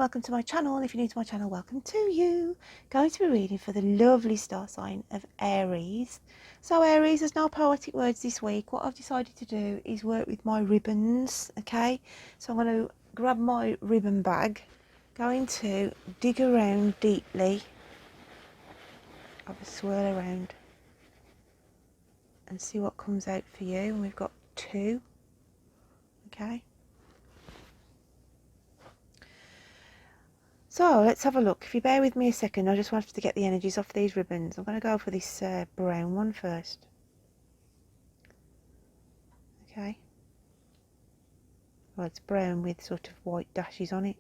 welcome to my channel. If you're new to my channel, welcome to you. Going to be reading for the lovely star sign of Aries. So Aries, there's no poetic words this week. What I've decided to do is work with my ribbons, okay? So I'm going to grab my ribbon bag, going to dig around deeply, have a swirl around and see what comes out for you. And we've got 2, okay? So let's have a look. If you bear with me a second, I just wanted to get the energies off these ribbons. I'm going to go for this brown one first. Okay. Well, it's brown with sort of white dashes on it.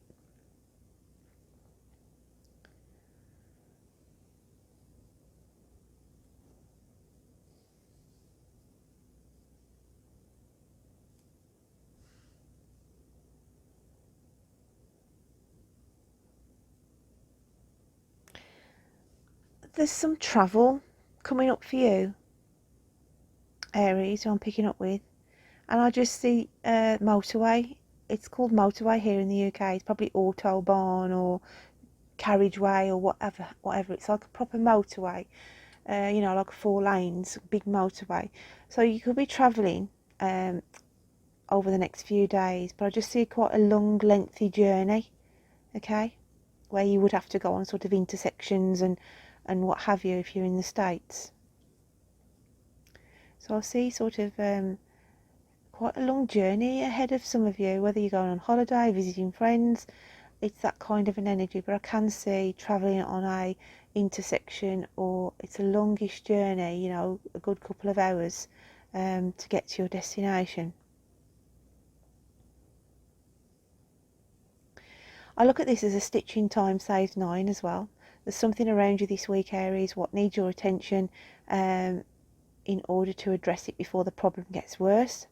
There's some travel coming up for you, Aries, who I'm picking up with. And I just see motorway. It's called motorway here in the UK. It's probably autobahn or carriageway or whatever. It's like a proper motorway. You know, like 4 lanes, big motorway. So you could be travelling over the next few days, but I just see quite a long, lengthy journey, okay, where you would have to go on sort of intersections and what have you if you're in the States. So I see sort of quite a long journey ahead of some of you, whether you're going on holiday, visiting friends. It's that kind of an energy, but I can see travelling on a intersection, or it's a longish journey, you know, a good couple of hours to get to your destination. I look at this as a stitch in time saves 9 as well. There's something around you this week, Aries, what needs your attention in order to address it before the problem gets worse.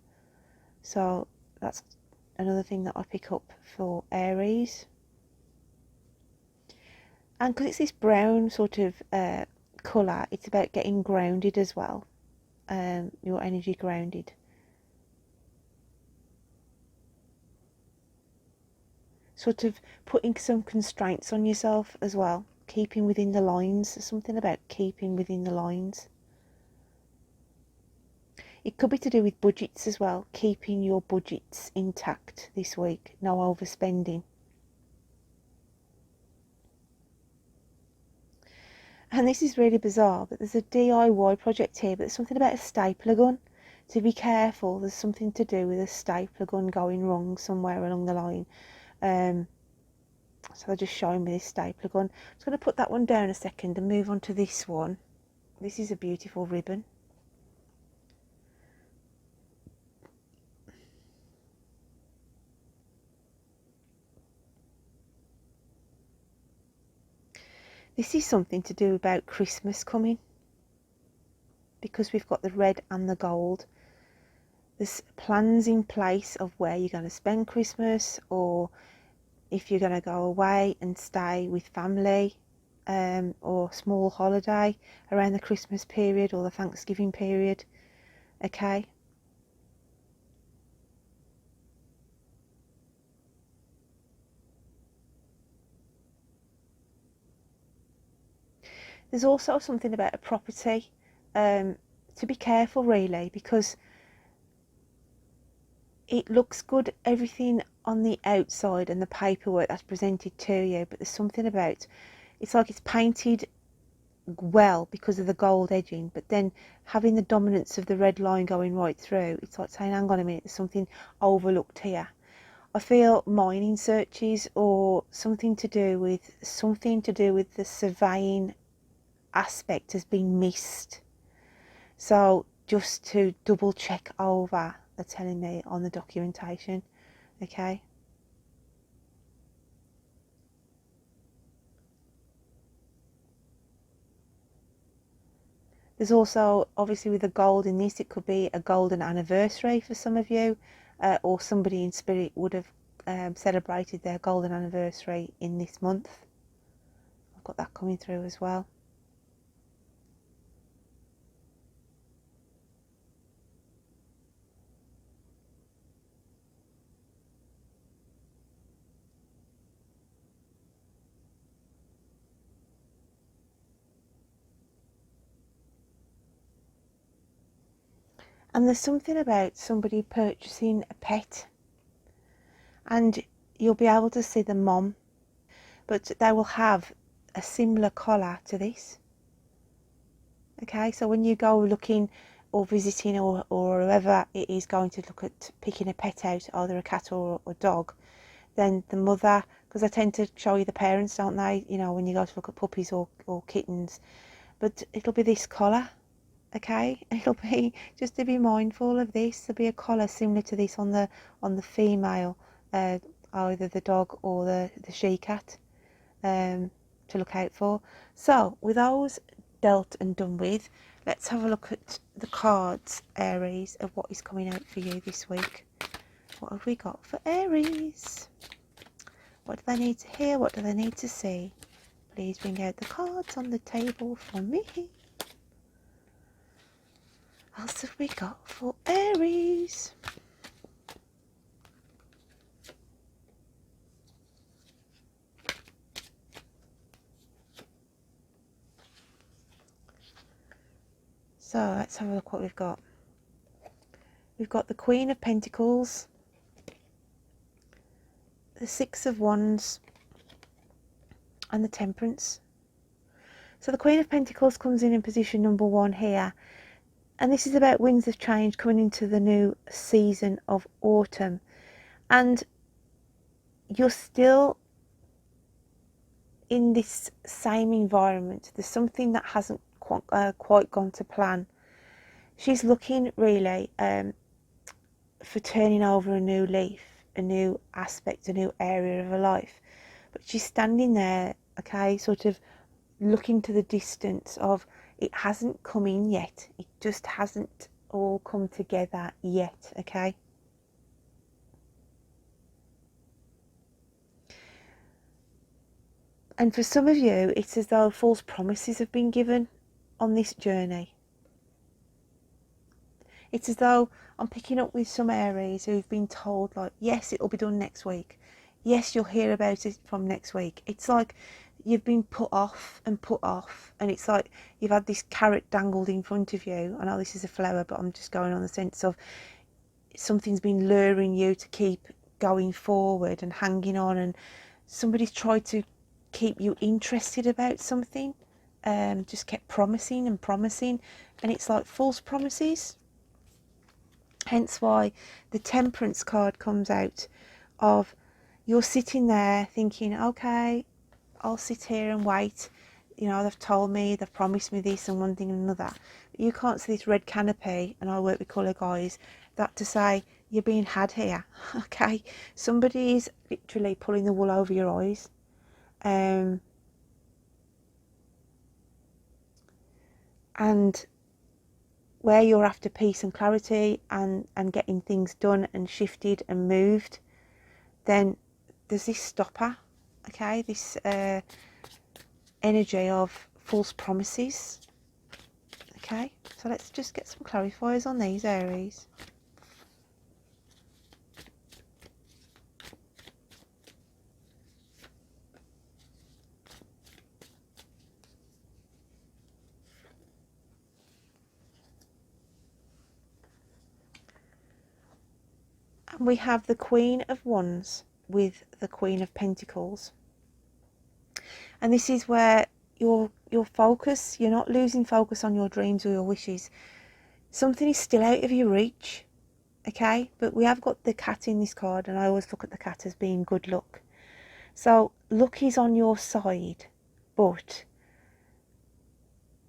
So that's another thing that I pick up for Aries. And because it's this brown sort of colour, it's about getting grounded as well. Your energy grounded. Sort of putting some constraints on yourself as well. Keeping within the lines. There's something about keeping within the lines. It could be to do with budgets as well. Keeping your budgets intact this week. No overspending. And this is really bizarre, but there's a DIY project here, but there's something about a stapler gun. To be careful, there's something to do with a stapler gun going wrong somewhere along the line. So they're just showing me this stapler gun. I'm just going to put that one down a second and move on to this one. This is a beautiful ribbon. This is something to do about Christmas coming, because we've got the red and the gold. There's plans in place of where you're going to spend Christmas, or if you're going to go away and stay with family, or small holiday around the Christmas period or the Thanksgiving period, okay? There's also something about a property, to be careful really, because it looks good, everything on the outside and the paperwork that's presented to you, but there's something about, it's like it's painted well because of the gold edging, but then having the dominance of the red line going right through, it's like saying, hang on a minute, there's something overlooked here. I feel mining searches or something to do with the surveying aspect has been missed. So just to double check over, they're telling me on the documentation, okay? There's also, obviously with the gold in this, it could be a golden anniversary for some of you, or somebody in spirit would have celebrated their golden anniversary in this month. I've got that coming through as well. And there's something about somebody purchasing a pet, and you'll be able to see the mom, but they will have a similar collar to this. Okay, so when you go looking or visiting, or whoever it is going to look at picking a pet out, either a cat or a dog, then the mother, because they tend to show you the parents, don't they, you know, when you go to look at puppies or kittens, but it'll be this collar. Okay, it'll be just to be mindful of this. There'll be a collar similar to this on the female, either the dog or the she cat, to look out for. So with those dealt and done with, let's have a look at the cards, Aries, of what is coming out for you this week. What have we got for Aries? What do they need to hear? What do they need to see? Please bring out the cards on the table for me. What else have we got for Aries? So let's have a look what we've got. We've got the Queen of Pentacles, the Six of Wands, and the Temperance. So the Queen of Pentacles comes in position number 1 here, and this is about winds of change coming into the new season of autumn, and you're still in this same environment. There's something that hasn't quite gone to plan. She's looking really for turning over a new leaf, a new aspect, a new area of her life, but she's standing there, okay, sort of looking to the distance of, it hasn't come in yet, it just hasn't all come together yet, okay. And for some of you, it's as though false promises have been given on this journey. It's as though I'm picking up with some Aries who've been told, like, yes, it'll be done next week, yes, you'll hear about it from next week. It's like you've been put off, and it's like you've had this carrot dangled in front of you. I know this is a flower, but I'm just going on the sense of something's been luring you to keep going forward and hanging on, and somebody's tried to keep you interested about something, just kept promising and promising, and it's like false promises. Hence why the Temperance card comes out of, you're sitting there thinking, okay, I'll sit here and wait, you know, they've told me, they've promised me this and one thing and another. But you can't see this red canopy, and I work with colour guys, that to say you're being had here. Okay, somebody is literally pulling the wool over your eyes, and where you're after peace and clarity and getting things done and shifted and moved, then there's this stopper, okay, this energy of false promises. Okay, so let's just get some clarifiers on these, Aries. And we have the Queen of Wands with the Queen of Pentacles. And this is where your focus, you're not losing focus on your dreams or your wishes. Something is still out of your reach, okay? But we have got the cat in this card, and I always look at the cat as being good luck. So luck is on your side, but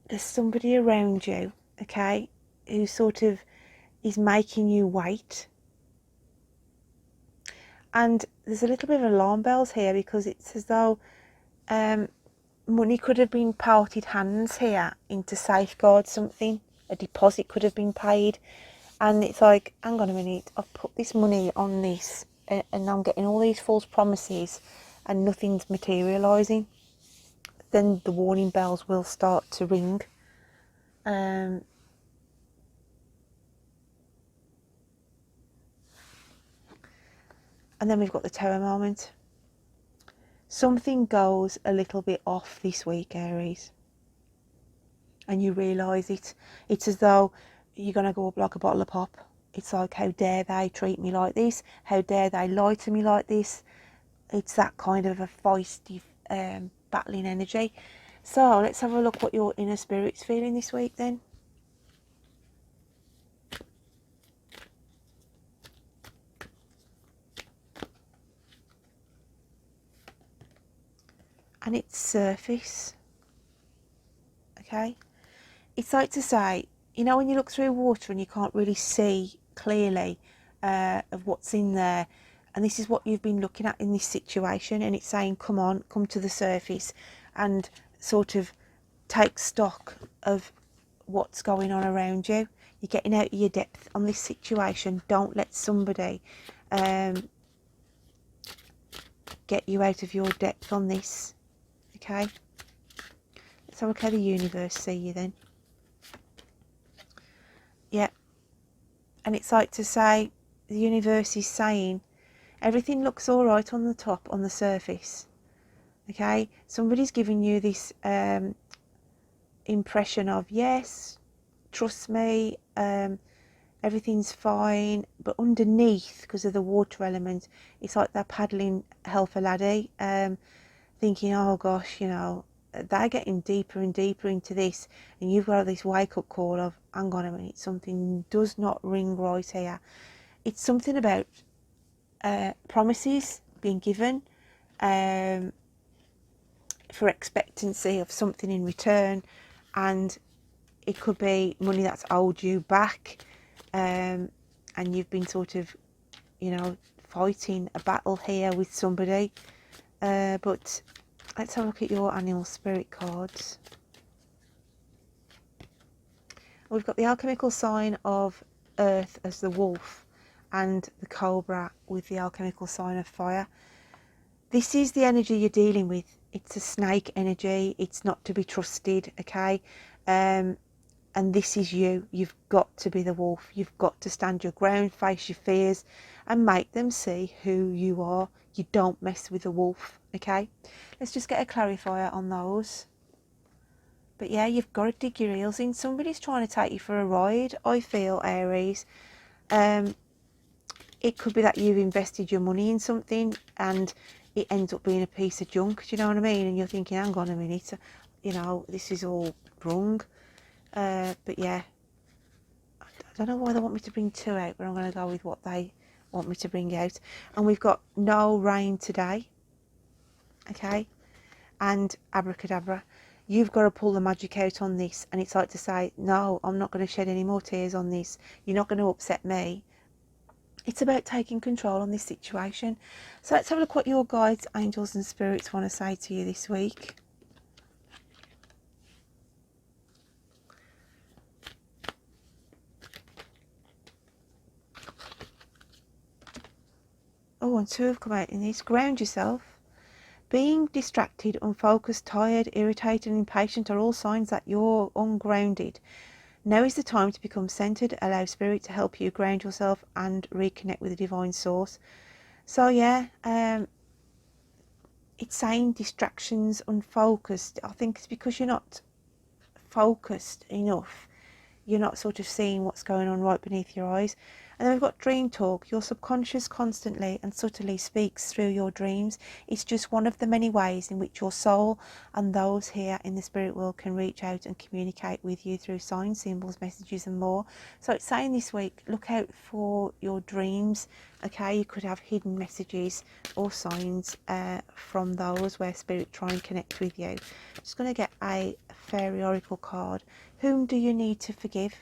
there's somebody around you, okay, who sort of is making you wait. And there's a little bit of alarm bells here, because it's as though money could have been parted hands here into safeguard something. A deposit could have been paid, and it's like, hang on a minute, I've put this money on this, and I'm getting all these false promises and nothing's materialising. Then the warning bells will start to ring. And then we've got the Tower moment. Something goes a little bit off this week, Aries, and you realise it. It's as though you're going to go up like a bottle of pop. It's like, how dare they treat me like this? How dare they lie to me like this? It's that kind of a feisty, battling energy. So let's have a look what your inner spirit's feeling this week then. And it's surface. Okay. It's like to say, you know, when you look through water and you can't really see clearly of what's in there, and this is what you've been looking at in this situation, and it's saying, come on, come to the surface and sort of take stock of what's going on around you. You're getting out of your depth on this situation. Don't let somebody get you out of your depth on this. Okay. Let's have a look how the universe see you then. Yeah. And it's like to say, the universe is saying, everything looks all right on the top, on the surface. Okay. Somebody's giving you this impression of, yes, trust me, everything's fine, but underneath, because of the water element, it's like they're paddling hell for laddie, thinking, oh gosh, you know, they're getting deeper and deeper into this, and you've got this wake-up call of, hang on a minute, something does not ring right here. It's something about promises being given, for expectancy of something in return, and it could be money that's owed you back, and you've been sort of, you know, fighting a battle here with somebody. But let's have a look at your animal spirit cards. We've got the alchemical sign of earth as the wolf, and the cobra with the alchemical sign of fire. This is the energy you're dealing with. It's a snake energy. It's not to be trusted, okay? And this is you. You've got to be the wolf. You've got to stand your ground, face your fears, and make them see who you are. You don't mess with the wolf, okay? Let's just get a clarifier on those. But yeah, you've got to dig your heels in. Somebody's trying to take you for a ride, I feel, Aries. It could be that you've invested your money in something and it ends up being a piece of junk, do you know what I mean? And you're thinking, hang on a minute, you know, this is all wrong. But yeah, I don't know why they want me to bring two out, but I'm going to go with what they want me to bring out. And we've got no rain today, okay? And abracadabra. You've got to pull the magic out on this, and it's like to say, no, I'm not going to shed any more tears on this. You're not going to upset me. It's about taking control on this situation. So let's have a look what your guides, angels and spirits want to say to you this week. Oh, and two have come out in this. Ground yourself. Being distracted, unfocused, tired, irritated and impatient are all signs that you're ungrounded. Now is the time to become centered. Allow spirit to help you ground yourself and reconnect with the divine source. So yeah, it's saying distractions, unfocused. I think it's because you're not focused enough. You're not sort of seeing what's going on right beneath your eyes. And then we've got dream talk. Your subconscious constantly and subtly speaks through your dreams. It's just one of the many ways in which your soul and those here in the spirit world can reach out and communicate with you through signs, symbols, messages and more. So it's saying this week, look out for your dreams. Okay, you could have hidden messages or signs from those where spirit try and connect with you. Just going to get a fairy oracle card. Whom do you need to forgive?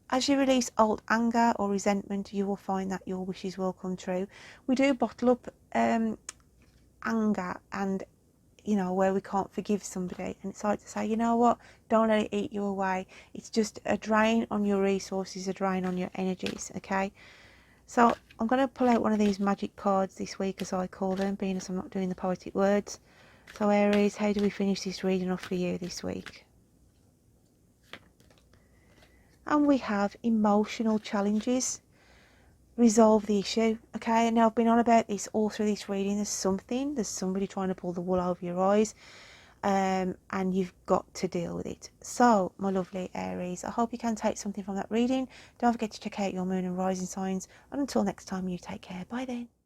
As you release old anger or resentment, you will find that your wishes will come true. We do bottle up anger and, you know, where we can't forgive somebody. And it's like to say, you know what, don't let it eat you away. It's just a drain on your resources, a drain on your energies, okay? So I'm going to pull out one of these magic cards this week, as I call them, being as I'm not doing the poetic words. So Aries, how do we finish this reading off for you this week? And we have emotional challenges. Resolve the issue. Okay, now I've been on about this all through this reading. There's somebody trying to pull the wool over your eyes. and you've got to deal with it. So, my lovely Aries, I hope you can take something from that reading. Don't forget to check out your moon and rising signs. And until next time, you take care. Bye then.